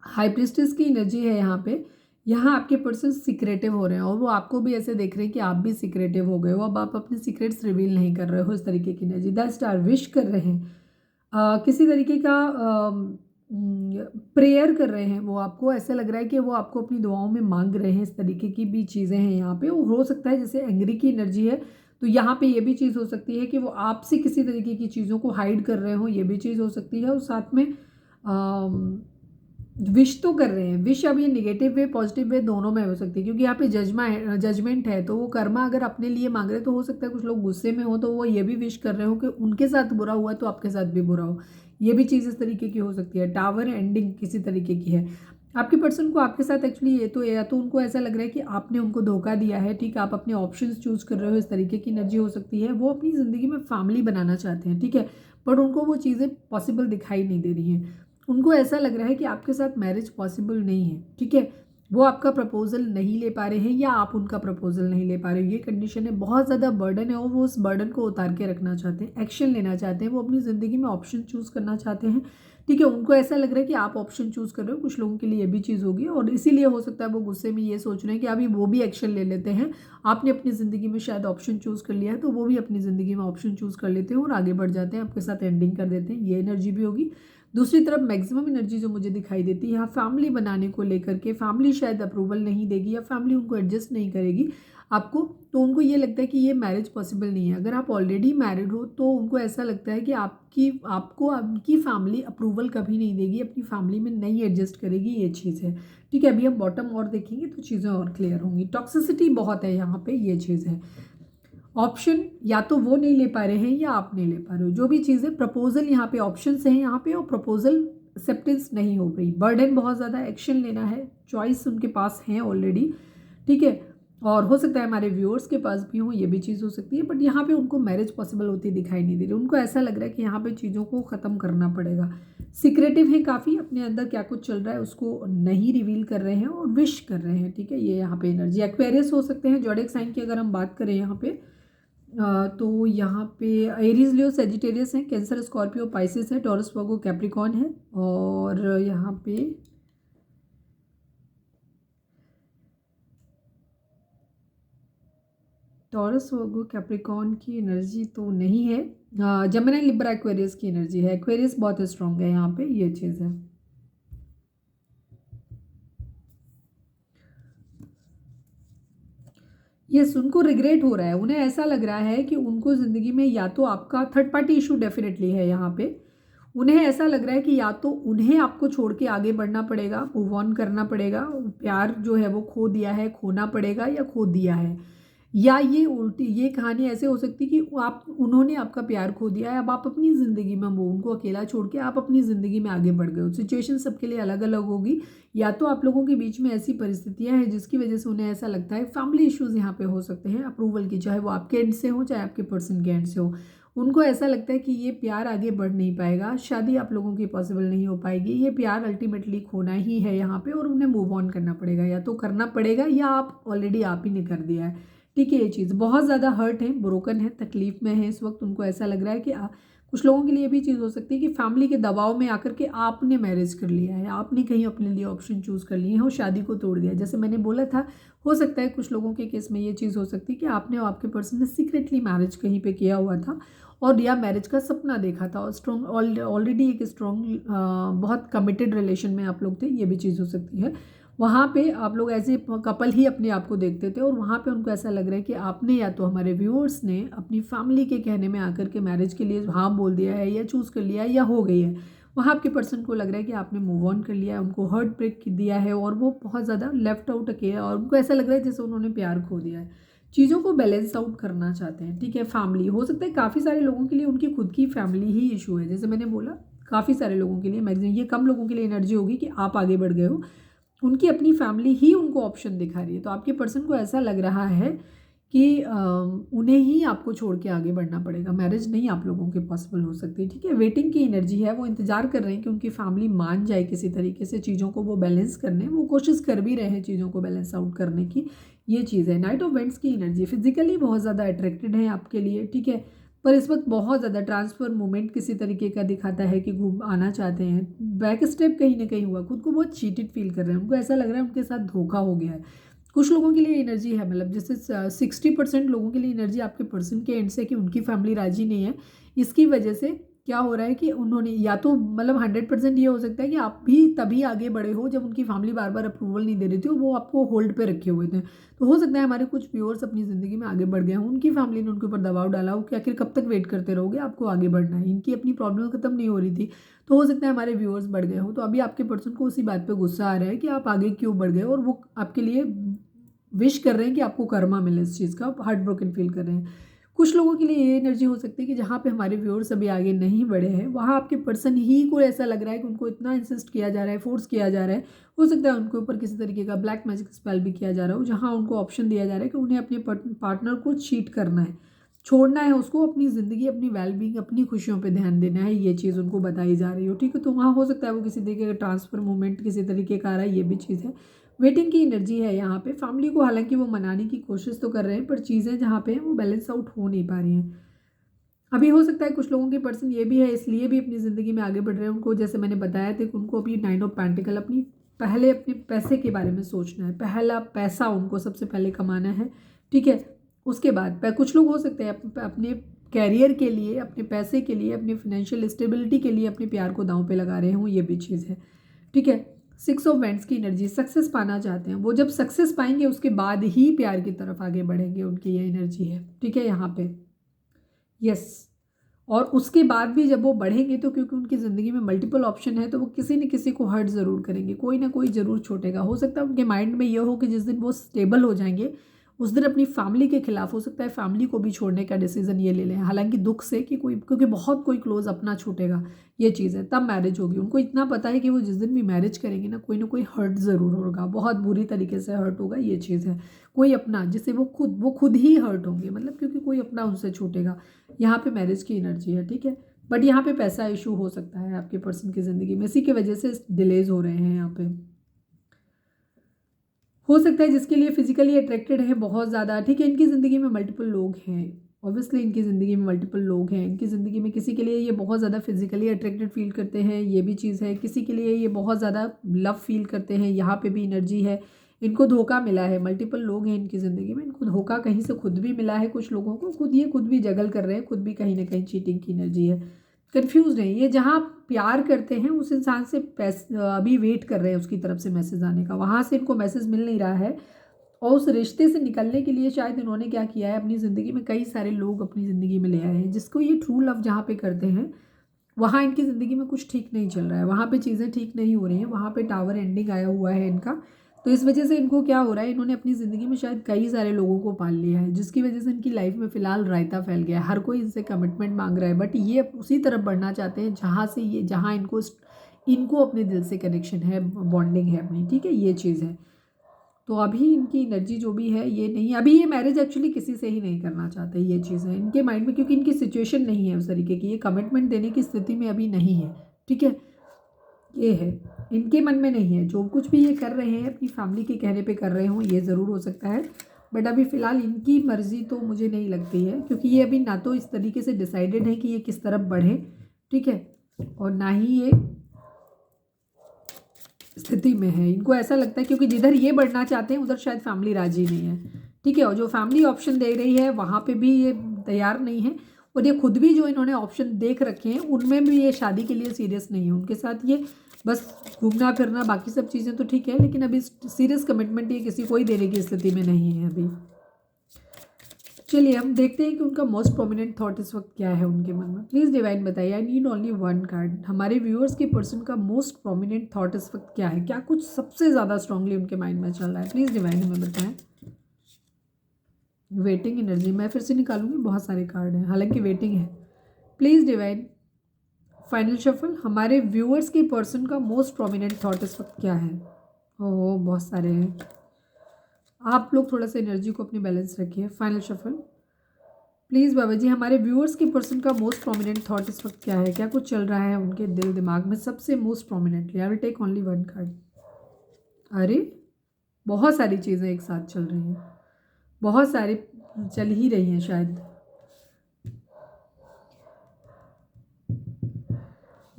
हाई प्रिस्टेस की एनर्जी है यहाँ पे, यहाँ आपके पर्सन सीक्रेटिव हो रहे हैं और वो आपको भी ऐसे देख रहे हैं कि आप भी सीक्रेटिव हो गए हो, अब आप अपने सीक्रेट्स रिवील नहीं कर रहे हो, इस तरीके की एनर्जी। द स्टार विश कर रहे हैं, किसी तरीके का प्रेयर कर रहे हैं, वो आपको ऐसा लग रहा है कि वो आपको अपनी दुआओं में मांग रहे हैं, इस तरीके की भी चीज़ें हैं यहाँ पे। वो हो सकता है जैसे एंग्री की एनर्जी है तो यहाँ पे ये भी चीज़ हो सकती है कि वो आपसे किसी तरीके की चीज़ों को हाइड कर रहे हो, ये भी चीज़ हो सकती है। और साथ में विश तो कर रहे हैं, विश अब ये निगेटिव वे पॉजिटिव वे दोनों में हो सकती है, क्योंकि यहाँ पे जजमेंट है, तो वो कर्मा अगर अपने लिए मांग रहे तो हो सकता है कुछ लोग गुस्से में हो तो वो ये भी विश कर रहे हो कि उनके साथ बुरा हुआ तो आपके साथ भी बुरा हो, ये भी चीज़ इस तरीके की हो सकती है। टावर एंडिंग किसी तरीके की है आपके पर्सन को आपके साथ। एक्चुअली ये तो या तो उनको ऐसा लग रहा है कि आपने उनको धोखा दिया है, ठीक है, आप अपने ऑप्शंस चूज कर रहे हो, इस तरीके की एनर्जी हो सकती है। वो अपनी ज़िंदगी में फैमिली बनाना चाहते हैं, ठीक है, बट उनको वो चीज़ें पॉसिबल दिखाई नहीं दे रही हैं। उनको ऐसा लग रहा है कि आपके साथ मैरिज पॉसिबल नहीं है, ठीक है, वो आपका प्रपोजल नहीं ले पा रहे हैं या आप उनका प्रपोजल नहीं ले पा रहे हो, ये कंडीशन है। बहुत ज़्यादा बर्डन है और वो उस बर्डन को उतार के रखना चाहते हैं, एक्शन लेना चाहते हैं, वो अपनी ज़िंदगी में ऑप्शन चूज़ करना चाहते हैं, ठीक है। उनको ऐसा लग रहा है कि आप ऑप्शन चूज़ कर रहे हो, कुछ लोगों के लिए ये भी चीज़ होगी और इसीलिए हो सकता है वो गुस्से में ये सोच रहे हैं कि अभी वो भी एक्शन ले लेते हैं। आपने अपनी ज़िंदगी में शायद ऑप्शन चूज़ कर लिया है तो वो भी अपनी ज़िंदगी में ऑप्शन चूज़ कर लेते हैं और आगे बढ़ जाते हैं, आपके साथ एंडिंग कर देते हैं, ये एनर्जी भी होगी। दूसरी तरफ मैक्सिमम एनर्जी जो मुझे दिखाई देती है यहाँ फैमिली बनाने को लेकर के, फैमिली शायद अप्रूवल नहीं देगी या फैमिली उनको एडजस्ट नहीं करेगी आपको, तो उनको ये लगता है कि ये मैरिज पॉसिबल नहीं है। अगर आप ऑलरेडी मैरिड हो तो उनको ऐसा लगता है कि आपकी फैमिली अप्रूवल कभी नहीं देगी, अपनी फैमिली में नहीं एडजस्ट करेगी, ये चीज़ है, ठीक है। अभी हम बॉटम और देखेंगे तो चीज़ें और क्लियर होंगी। टॉक्सिसिटी बहुत है यहाँ पे, ये चीज़ है। ऑप्शन या तो वो नहीं ले पा रहे हैं या आप नहीं ले पा रहे हो, जो भी चीज़ें प्रपोजल यहाँ पे ऑप्शंस हैं यहाँ पे और प्रपोजल एक्सेप्टेंस नहीं हो रही, बर्डन बहुत ज़्यादा, एक्शन लेना है, चॉइस उनके पास है ऑलरेडी, ठीक है, और हो सकता है हमारे व्यूअर्स के पास भी हो, ये भी चीज़ हो सकती है, बट यहाँ पे उनको मैरिज पॉसिबल होती दिखाई नहीं दे रही। उनको ऐसा लग रहा है कि यहाँ पे चीज़ों को ख़त्म करना पड़ेगा, सीक्रेटिव है काफ़ी, अपने अंदर क्या कुछ चल रहा है उसको नहीं रिवील कर रहे हैं और विश कर रहे हैं, ठीक है, ये यहाँ पे एनर्जी। एक्वेरियस हो सकते हैं, ज़ोडिएक साइन की अगर हम बात करें यहाँ पे तो यहाँ पे एरीज लियो सेजिटेरियस है, कैंसर स्कॉर्पियो पाइसिस है, टॉरस वर्गो कैप्रिकॉन है, और यहाँ पे टॉरस वर्गो कैप्रिकॉन की एनर्जी तो नहीं है, जमिनी लिब्रा एक्वेरियस की एनर्जी है। एक्वेरियस बहुत स्ट्रॉन्ग है यहाँ पे, ये चीज़ है। यस, उनको रिग्रेट हो रहा है, उन्हें ऐसा लग रहा है कि उनको ज़िंदगी में या तो आपका थर्ड पार्टी इशू डेफिनेटली है यहाँ पे, उन्हें ऐसा लग रहा है कि या तो उन्हें आपको छोड़ के आगे बढ़ना पड़ेगा, मूव ऑन करना पड़ेगा, प्यार जो है वो खो दिया है, खोना पड़ेगा या खो दिया है, या ये उल्टी ये कहानी ऐसे हो सकती है कि उन्होंने आपका प्यार खो दिया है, अब आप अपनी ज़िंदगी में वो उनको अकेला छोड़ के आप अपनी ज़िंदगी में आगे बढ़ गए हो। सिचुएशन सबके लिए अलग अलग होगी, या तो आप लोगों के बीच में ऐसी परिस्थितियां हैं जिसकी वजह से उन्हें ऐसा लगता है, फैमिली इश्यूज़ यहाँ पे हो सकते हैं अप्रूवल की, चाहे वो आपके एंड से हो चाहे आपके पर्सन के एंड से हो। उनको ऐसा लगता है कि ये प्यार आगे बढ़ नहीं पाएगा, शादी आप लोगों की पॉसिबल नहीं हो पाएगी, ये प्यार अल्टीमेटली खोना ही है यहाँ पे और उन्हें मूव ऑन करना पड़ेगा, या तो करना पड़ेगा या आप ही ने कर दिया है, ठीक है। ये चीज़ बहुत ज़्यादा हर्ट है, ब्रोकन है, तकलीफ में है इस वक्त। उनको ऐसा लग रहा है कि कुछ लोगों के लिए भी चीज़ हो सकती है कि फैमिली के दबाव में आकर के आपने मैरिज कर लिया है, आपने कहीं अपने लिए ऑप्शन चूज़ कर लिए हैं और शादी को तोड़ दिया। जैसे मैंने बोला था, हो सकता है कुछ लोगों के केस में ये चीज़ हो सकती है कि आपने और आपके पर्सन ने सीक्रेटली मैरिज कहीं पे किया हुआ था और या मैरिज का सपना देखा था और स्ट्रॉन्ग ऑलरेडी एक स्ट्रॉन्ग बहुत कमिटेड रिलेशन में आप लोग थे, ये भी चीज़ हो सकती है। वहाँ पे आप लोग एज ए कपल ही अपने आप को देखते थे और वहाँ पे उनको ऐसा लग रहा है कि आपने या तो हमारे व्यूअर्स ने अपनी फैमिली के कहने में आकर के मैरिज के लिए हाँ बोल दिया है या चूज़ कर लिया है या हो गई है। वहाँ आपके पर्सन को लग रहा है कि आपने मूव ऑन कर लिया है, उनको हर्ट ब्रेक दिया है और वो बहुत ज़्यादा लेफ्ट आउट अकेला, और उनको ऐसा लग रहा है जैसे उन्होंने प्यार खो दिया है। चीज़ों को बैलेंस आउट करना चाहते हैं, ठीक है। फैमिली हो सकता है काफ़ी सारे लोगों के लिए उनकी खुद की फैमिली ही इशू है, जैसे मैंने बोला काफ़ी सारे लोगों के लिए, मैक्सिमम ये कम लोगों के लिए एनर्जी होगी कि आप आगे बढ़ गए हो, उनकी अपनी फैमिली ही उनको ऑप्शन दिखा रही है। तो आपके पर्सन को ऐसा लग रहा है कि उन्हें ही आपको छोड़ के आगे बढ़ना पड़ेगा, मैरिज नहीं आप लोगों के पॉसिबल हो सकती, ठीक है। वेटिंग की एनर्जी है, वो इंतजार कर रहे हैं कि उनकी फैमिली मान जाए किसी तरीके से चीज़ों को वो बैलेंस करने, वो कोशिश कर भी रहे हैं चीज़ों को बैलेंस आउट करने की, ये चीज़ है। नाइट ऑफ वेंट्स की एनर्जी फिजिकली बहुत ज़्यादा अट्रैक्टेड है आपके लिए, ठीक है। पर इस वक्त बहुत ज़्यादा ट्रांसफ़र मूवमेंट किसी तरीके का दिखाता है कि घूम आना चाहते हैं, बैक स्टेप कहीं ना कहीं हुआ, खुद को बहुत चीटेड फील कर रहे हैं, उनको ऐसा लग रहा है उनके साथ धोखा हो गया है। कुछ लोगों के लिए एनर्जी है, मतलब जैसे 60% लोगों के लिए एनर्जी आपके पर्सन के एंड से कि उनकी फैमिली राजी नहीं है। इसकी वजह से क्या हो रहा है कि उन्होंने या तो मतलब 100% ये हो सकता है कि आप भी तभी आगे बढ़े हो जब उनकी फैमिली बार बार अप्रूवल नहीं दे रही थी, वो आपको होल्ड पे रखे हुए थे। तो हो सकता है हमारे कुछ व्यूअर्स अपनी ज़िंदगी में आगे बढ़ गए हों, उनकी फैमिली ने उनके ऊपर दबाव डाला हो कि आखिर कब तक वेट करते रहोगे, आपको आगे बढ़ना है, इनकी अपनी प्रॉब्लम खत्म नहीं हो रही थी। तो हो सकता है हमारे व्यूअर्स बढ़ गए हों, तो अभी आपके पर्सन को उसी बात पर गुस्सा आ रहा है कि आप आगे क्यों बढ़ गए, और वो आपके लिए विश कर रहे हैं कि आपको कर्मा मिले इस चीज़ का, हार्ट ब्रोकन फील कर रहे हैं। कुछ लोगों के लिए ये एनर्जी हो सकती है कि जहाँ पे हमारे व्यूअर्स अभी आगे नहीं बढ़े हैं, वहाँ आपके पर्सन ही को ऐसा लग रहा है कि उनको इतना इंसिस्ट किया जा रहा है, फोर्स किया जा रहा है, हो सकता है उनके ऊपर किसी तरीके का ब्लैक मैजिक स्पेल भी किया जा रहा हो, जहाँ उनको ऑप्शन दिया जा रहा है कि उन्हें अपने पार्टनर को चीट करना है, छोड़ना है उसको, अपनी ज़िंदगी, अपनी वेलबींग, अपनी खुशियों पर ध्यान देना है, ये चीज़ उनको बताई जा रही हो। ठीक है, तो वहाँ हो सकता है वो किसी तरीके का ट्रांसफर मूवमेंट किसी तरीके का आ रहा है, ये भी चीज़ है। वेटिंग की एनर्जी है यहाँ पे, फैमिली को हालांकि वो मनाने की कोशिश तो कर रहे हैं, पर चीज़ें जहाँ पे हैं वो बैलेंस आउट हो नहीं पा रही हैं। अभी हो सकता है कुछ लोगों के पर्सन ये भी है, इसलिए भी अपनी ज़िंदगी में आगे बढ़ रहे हैं, उनको जैसे मैंने बताया था कि उनको अभी 9 ऑफ पेंटिकल पहले अपने पैसे के बारे में सोचना है, पहला पैसा उनको सबसे पहले कमाना है। ठीक है, उसके बाद कुछ लोग हो सकते हैं अपने कैरियर के लिए, अपने पैसे के लिए, अपनी फाइनेंशियल स्टेबिलिटी के लिए अपने प्यार को दांव पे लगा रहे हों, ये भी चीज़ है। ठीक है, 6 ऑफ वैंड्स की एनर्जी, सक्सेस पाना चाहते हैं वो, जब सक्सेस पाएंगे उसके बाद ही प्यार की तरफ आगे बढ़ेंगे, उनकी ये एनर्जी है। ठीक है, यहाँ पे यस, और उसके बाद भी जब वो बढ़ेंगे तो क्योंकि उनकी ज़िंदगी में मल्टीपल ऑप्शन है, तो वो किसी न किसी को हर्ट ज़रूर करेंगे, कोई ना कोई ज़रूर छूटेगा। हो सकता है उनके माइंड में ये हो कि जिस दिन वो स्टेबल हो जाएंगे उस दिन अपनी फैमिली के खिलाफ, हो सकता है फैमिली को भी छोड़ने का डिसीजन ये ले लें, हालांकि दुख से कि कोई, क्योंकि बहुत कोई क्लोज अपना छूटेगा, ये चीज़ है, तब मैरिज होगी। उनको इतना पता है कि वो जिस दिन भी मैरिज करेंगे ना, कोई ना कोई हर्ट ज़रूर होगा, बहुत बुरी तरीके से हर्ट होगा, ये चीज़ है। कोई अपना जिससे वो खुद ही हर्ट होंगे, मतलब क्योंकि कोई अपना उनसे छूटेगा। यहाँ पे मैरिज की एनर्जी है। ठीक है, बट यहाँ पे पैसा इशू हो सकता है आपके पर्सन की ज़िंदगी में, इसी की वजह से डिलेज हो रहे हैं। यहाँ पे हो सकता है जिसके लिए फिजिकली अट्रैक्टेड है बहुत ज़्यादा। ठीक है, इनकी ज़िंदगी में मल्टीपल लोग हैं, ऑब्वियसली इनकी ज़िंदगी में मल्टीपल लोग हैं, इनकी ज़िंदगी में किसी के लिए ये बहुत ज़्यादा फिजिकली अट्रैक्टेड फील करते हैं, ये भी चीज़ है, किसी के लिए ये बहुत ज़्यादा लव फील करते हैं, यहाँ पे भी एनर्जी है। इनको धोखा मिला है, मल्टीपल लोग हैं इनकी ज़िंदगी में, इनको धोखा कहीं से खुद भी मिला है, कुछ लोगों को खुद भी जगल कर रहे हैं, खुद भी कहीं ना कहीं चीटिंग की एनर्जी है, कंफ्यूज नहीं। ये जहाँ प्यार करते हैं उस इंसान से अभी वेट कर रहे हैं उसकी तरफ से मैसेज आने का, वहाँ से इनको मैसेज मिल नहीं रहा है, और उस रिश्ते से निकलने के लिए शायद इन्होंने क्या किया है, अपनी ज़िंदगी में कई सारे लोग अपनी ज़िंदगी में ले आए हैं, जिसको ये ट्रू लव जहाँ पे करते हैं वहाँ इनकी ज़िंदगी में कुछ ठीक नहीं चल रहा है, वहाँ पे चीज़ें ठीक नहीं हो रही हैं, वहाँ पे टावर एंडिंग आया हुआ है इनका। तो इस वजह से इनको क्या हो रहा है, इन्होंने अपनी ज़िंदगी में शायद कई सारे लोगों को पाल लिया है, जिसकी वजह से इनकी लाइफ में फ़िलहाल रायता फैल गया है, हर कोई इनसे कमिटमेंट मांग रहा है, बट ये उसी तरफ बढ़ना चाहते हैं जहाँ इनको अपने दिल से कनेक्शन है, बॉन्डिंग है अपनी। ठीक है, ये चीज़ है। तो अभी इनकी एनर्जी जो भी है, ये नहीं, अभी ये मैरिज एक्चुअली किसी से ही नहीं करना चाहते, ये चीज़ है इनके माइंड में, क्योंकि इनकी सिचुएशन नहीं है उस तरीके की, ये कमिटमेंट देने की स्थिति में अभी नहीं है। ठीक है, ये है, इनके मन में नहीं है, जो कुछ भी ये कर रहे हैं अपनी फैमिली के कहने पे कर रहे हों, ये ज़रूर हो सकता है, बट अभी फ़िलहाल इनकी मर्ज़ी तो मुझे नहीं लगती है, क्योंकि ये अभी ना तो इस तरीके से डिसाइडेड है कि ये किस तरफ बढ़े। ठीक है, और ना ही ये स्थिति में है, इनको ऐसा लगता है क्योंकि जिधर ये बढ़ना चाहते हैं उधर शायद फैमिली राजी नहीं है। ठीक है, और जो फैमिली ऑप्शन दे रही है वहाँ पे भी ये तैयार नहीं है, और ये खुद भी जो इन्होंने ऑप्शन देख रखे हैं उनमें भी ये शादी के लिए सीरियस नहीं है, उनके साथ ये बस घूमना फिरना, बाकी सब चीज़ें तो ठीक है, लेकिन अभी सीरियस कमिटमेंट ये किसी को ही देने की स्थिति में नहीं है अभी। चलिए हम देखते हैं कि उनका मोस्ट प्रोमिनेंट थॉट इस वक्त क्या है उनके मन में। प्लीज़ डिवाइन बताइए, आई नीड ओनली वन कार्ड। हमारे व्यूअर्स के पर्सन का मोस्ट प्रोमिनेंट थॉट इस वक्त क्या है, क्या कुछ सबसे ज़्यादा स्ट्रांगली उनके माइंड में चल रहा है, प्लीज़ डिवाइन हमें बताएं। वेटिंग एनर्जी, मैं फिर से निकालूंगी, बहुत सारे कार्ड हैं, हालांकि वेटिंग है। प्लीज़ डिवाइन फाइनल शफल, हमारे व्यूअर्स के पर्सन का मोस्ट प्रोमिनेंट थॉट इस वक्त क्या है। ओह बहुत सारे हैं, आप लोग थोड़ा सा एनर्जी को अपनी बैलेंस रखिए। फाइनल शफल, प्लीज़ बाबा जी हमारे व्यूअर्स के पर्सन का मोस्ट प्रोमिनेंट थॉट इस वक्त क्या है, क्या कुछ चल रहा है उनके दिल दिमाग में सबसे most prominently. I will take only one card. अरे बहुत सारी चीज़ें एक साथ चल रही हैं, बहुत सारी चल ही रही हैं शायद।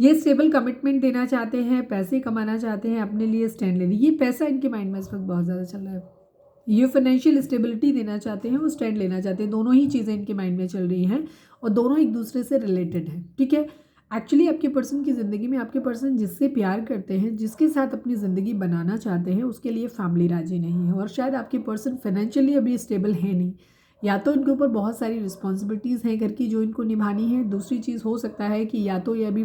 ये स्टेबल कमिटमेंट देना चाहते हैं, पैसे कमाना चाहते हैं, अपने लिए स्टैंड लेने, ये पैसा इनके माइंड में इस वक्त बहुत ज़्यादा चल रहा है। ये फाइनेंशियल स्टेबिलिटी देना चाहते हैं, वो स्टैंड लेना चाहते हैं, दोनों ही चीज़ें इनके माइंड में चल रही हैं और दोनों एक दूसरे से रिलेटेड है। ठीक है, एक्चुअली आपके पर्सन की ज़िंदगी में आपके पर्सन जिससे प्यार करते हैं, जिसके साथ अपनी ज़िंदगी बनाना चाहते हैं, उसके लिए फैमिली राजी नहीं है और शायद आपके पर्सन फाइनेंशियली अभी स्टेबल है नहीं, या तो इनके ऊपर बहुत सारी रिस्पॉन्सिबिलिटीज़ हैं घर की जो इनको निभानी है। दूसरी चीज़ हो सकता है कि या तो ये अभी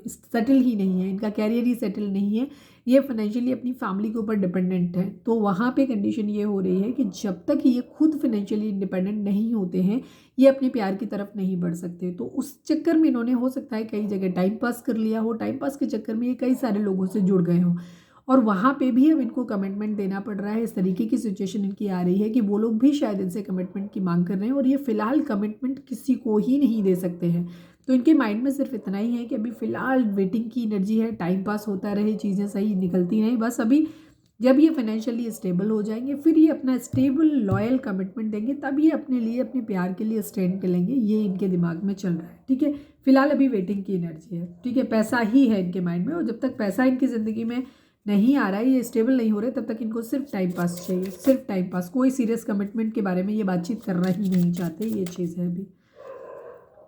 सेटल ही नहीं है, इनका कैरियर ही सेटल नहीं है, ये फाइनेंशियली अपनी फैमिली के ऊपर डिपेंडेंट है। तो वहाँ पे कंडीशन ये हो रही है कि जब तक ये खुद फाइनेंशियली इंडिपेंडेंट नहीं होते हैं, ये अपने प्यार की तरफ नहीं बढ़ सकते। तो उस चक्कर में इन्होंने हो सकता है कई जगह टाइम पास कर लिया हो, टाइम पास के चक्कर में ये कई सारे लोगों से जुड़ गए हों और वहाँ पे भी अब इनको कमिटमेंट देना पड़ रहा है। इस तरीके की सिचुएशन इनकी आ रही है कि वो लोग भी शायद इनसे कमिटमेंट की मांग कर रहे हैं और ये फ़िलहाल कमिटमेंट किसी को ही नहीं दे सकते हैं। तो इनके माइंड में सिर्फ इतना ही है कि अभी फ़िलहाल वेटिंग की एनर्जी है, टाइम पास होता रहे, चीज़ें सही निकलती रहें। बस अभी जब ये फाइनेंशियली स्टेबल हो जाएंगे, फिर ये अपना स्टेबल लॉयल कमिटमेंट देंगे, तब ये अपने लिए, अपने प्यार के लिए स्टैंड करेंगे। ये इनके दिमाग में चल रहा है। ठीक है, फिलहाल अभी वेटिंग की एनर्जी है। ठीक है, पैसा ही है इनके माइंड में और जब तक पैसा इनकी ज़िंदगी में नहीं आ रहा है, ये स्टेबल नहीं हो रहे, तब तक इनको सिर्फ टाइम पास चाहिए, सिर्फ टाइम पास। कोई सीरियस कमिटमेंट के बारे में ये बातचीत करना ही नहीं चाहते। ये चीज़ है, अभी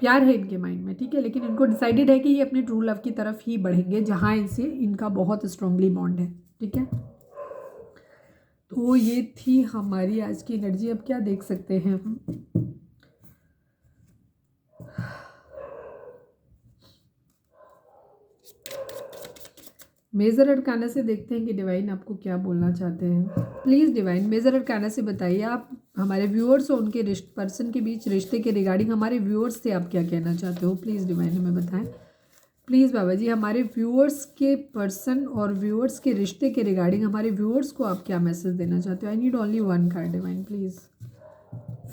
प्यार है इनके माइंड में। ठीक है, लेकिन इनको डिसाइडेड है कि ये अपने ट्रू लव की तरफ ही बढ़ेंगे जहाँ इनसे इनका बहुत स्ट्रांगली बॉन्ड है। ठीक है, तो ये थी हमारी आज की एनर्जी। अब क्या देख सकते हैं हम, मेजर अरकाना से देखते हैं कि डिवाइन आपको क्या बोलना चाहते हैं। प्लीज़ डिवाइन मेजर अरकाना से बताइए, आप हमारे व्यूअर्स और उनके पर्सन के बीच रिश्ते के रिगार्डिंग हमारे व्यूअर्स से आप क्या कहना चाहते हो। प्लीज़ डिवाइन हमें बताएं। प्लीज़ बाबा जी, हमारे व्यूअर्स के पर्सन और व्यूअर्स के रिश्ते के रिगार्डिंग हमारे व्यूअर्स को आप क्या मैसेज देना चाहते हो। I need only one card divine please.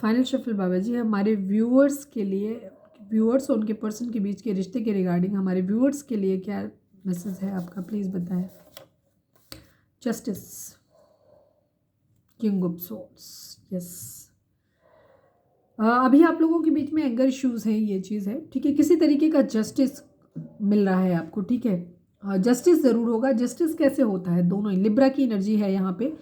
Final shuffle Baba ji, हमारे व्यूअर्स के लिए, व्यूअर्स और उनके पर्सन के बीच के रिश्ते के रिगार्डिंग हमारे व्यूअर्स के लिए क्या मैसेज है आपका, प्लीज़ बताएं। Justice, king of swords, yes. अभी आप लोगों के बीच में एंगर इश्यूज़ हैं, ये चीज़ है। ठीक है, किसी तरीके का जस्टिस मिल रहा है आपको। ठीक है, जस्टिस ज़रूर होगा। जस्टिस कैसे होता है, दोनों ही लिब्रा की एनर्जी है यहाँ पे,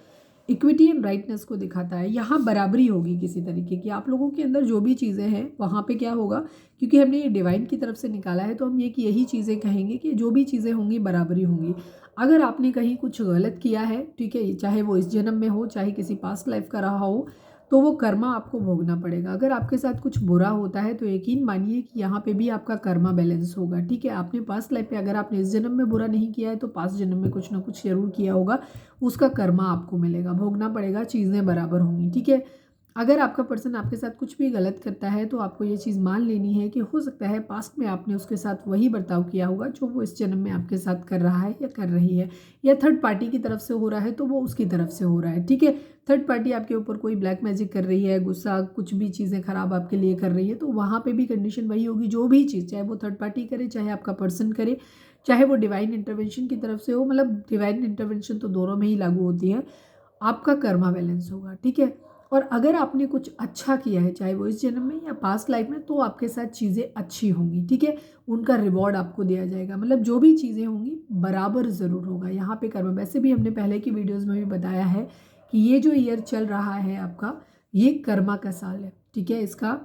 इक्विटी एंड राइटनेस को दिखाता है। यहाँ बराबरी होगी किसी तरीके की, आप लोगों के अंदर जो भी चीज़ें हैं वहाँ पे क्या होगा, क्योंकि हमने ये डिवाइन की तरफ से निकाला है तो हम ये कि यही चीज़ें कहेंगे कि जो भी चीज़ें होंगी बराबरी होंगी। अगर आपने कहीं कुछ गलत किया है, ठीक है, चाहे वो इस जन्म में हो, चाहे किसी पास्ट लाइफ का रहा हो, तो वो कर्मा आपको भोगना पड़ेगा। अगर आपके साथ कुछ बुरा होता है तो यकीन मानिए कि यहाँ पे भी आपका कर्मा बैलेंस होगा। ठीक है, आपने पास्ट लाइफ पे, अगर आपने इस जन्म में बुरा नहीं किया है तो पास्ट जन्म में कुछ ना कुछ जरूर किया होगा, उसका कर्मा आपको मिलेगा, भोगना पड़ेगा, चीज़ें बराबर होंगी। ठीक है, अगर आपका पर्सन आपके साथ कुछ भी गलत करता है तो आपको ये चीज़ मान लेनी है कि हो सकता है पास्ट में आपने उसके साथ वही बर्ताव किया होगा जो वो इस जन्म में आपके साथ कर रहा है या कर रही है, या थर्ड पार्टी की तरफ से हो रहा है तो वो उसकी तरफ से हो रहा है। ठीक है, थर्ड पार्टी आपके ऊपर कोई ब्लैक मैजिक कर रही है, गुस्सा, कुछ भी चीज़ें खराब आपके लिए कर रही है, तो वहाँ पर भी कंडीशन वही होगी। जो भी चीज़, चाहे वो थर्ड पार्टी करे, चाहे आपका पर्सन करे, चाहे वो डिवाइन इंटरवेंशन की तरफ से हो, मतलब डिवाइन इंटरवेंशन तो दोनों में ही लागू होती है, आपका कर्मा बैलेंस होगा। ठीक है, और अगर आपने कुछ अच्छा किया है, चाहे वो इस जन्म में या पास्ट लाइफ में, तो आपके साथ चीज़ें अच्छी होंगी। ठीक है, उनका रिवॉर्ड आपको दिया जाएगा, मतलब जो भी चीज़ें होंगी बराबर ज़रूर होगा यहाँ पे कर्म। वैसे भी हमने पहले की वीडियोज़ में भी बताया है कि ये जो ईयर चल रहा है आपका, ये कर्मा का साल है। ठीक है, इसका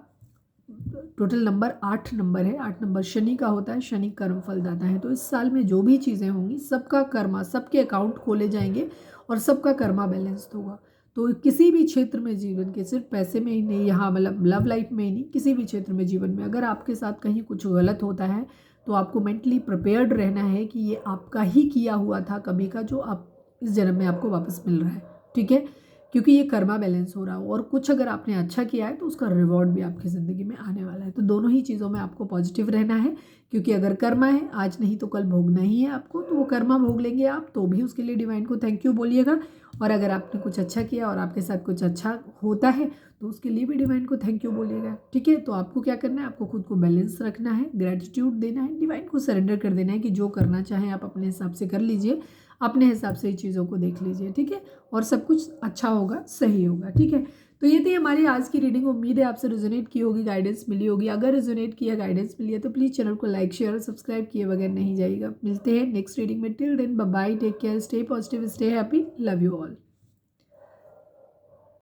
टोटल नंबर 8 नंबर है। 8 नंबर शनि का होता है, शनि कर्म फलदाता है। तो इस साल में जो भी चीज़ें होंगी, सबका कर्मा, सबके अकाउंट खोले जाएंगे और सबका कर्मा बैलेंस होगा। तो किसी भी क्षेत्र में जीवन के, सिर्फ पैसे में ही नहीं, यहाँ मतलब लव लाइफ में ही नहीं, किसी भी क्षेत्र में जीवन में अगर आपके साथ कहीं कुछ गलत होता है तो आपको मेंटली प्रिपेयर्ड रहना है कि ये आपका ही किया हुआ था कभी का, जो आप इस जन्म में आपको वापस मिल रहा है। ठीक है, क्योंकि ये कर्मा बैलेंस हो रहा हो, और कुछ अगर आपने अच्छा किया है तो उसका रिवॉर्ड भी आपकी ज़िंदगी में आने वाला है। तो दोनों ही चीज़ों में आपको पॉजिटिव रहना है, क्योंकि अगर कर्मा है, आज नहीं तो कल भोगना ही है आपको, तो वो कर्मा भोग लेंगे आप, तो भी उसके लिए डिवाइन को थैंक यू बोलिएगा। और अगर आपने कुछ अच्छा किया और आपके साथ कुछ अच्छा होता है तो उसके लिए भी डिवाइन को थैंक यू बोलिएगा। ठीक है, तो आपको क्या करना है, आपको खुद को बैलेंस रखना है, ग्रेटिट्यूड देना है, डिवाइन को सरेंडर कर देना है कि जो करना चाहें आप अपने हिसाब से कर लीजिए। अपने हिसाब से ही चीज़ों को देख लीजिए, ठीक है, और सब कुछ अच्छा होगा, सही होगा, ठीक है। तो ये थी हमारी आज की रीडिंग। उम्मीद है आपसे रेजोनेट की होगी, गाइडेंस मिली होगी। अगर रेजोनेट किया, गाइडेंस मिली है तो प्लीज़ चैनल को लाइक शेयर और सब्सक्राइब किए बगैर नहीं जाइएगा। मिलते हैं नेक्स्ट रीडिंग में। Till then bye bye, take care, stay positive, stay happy, love you all.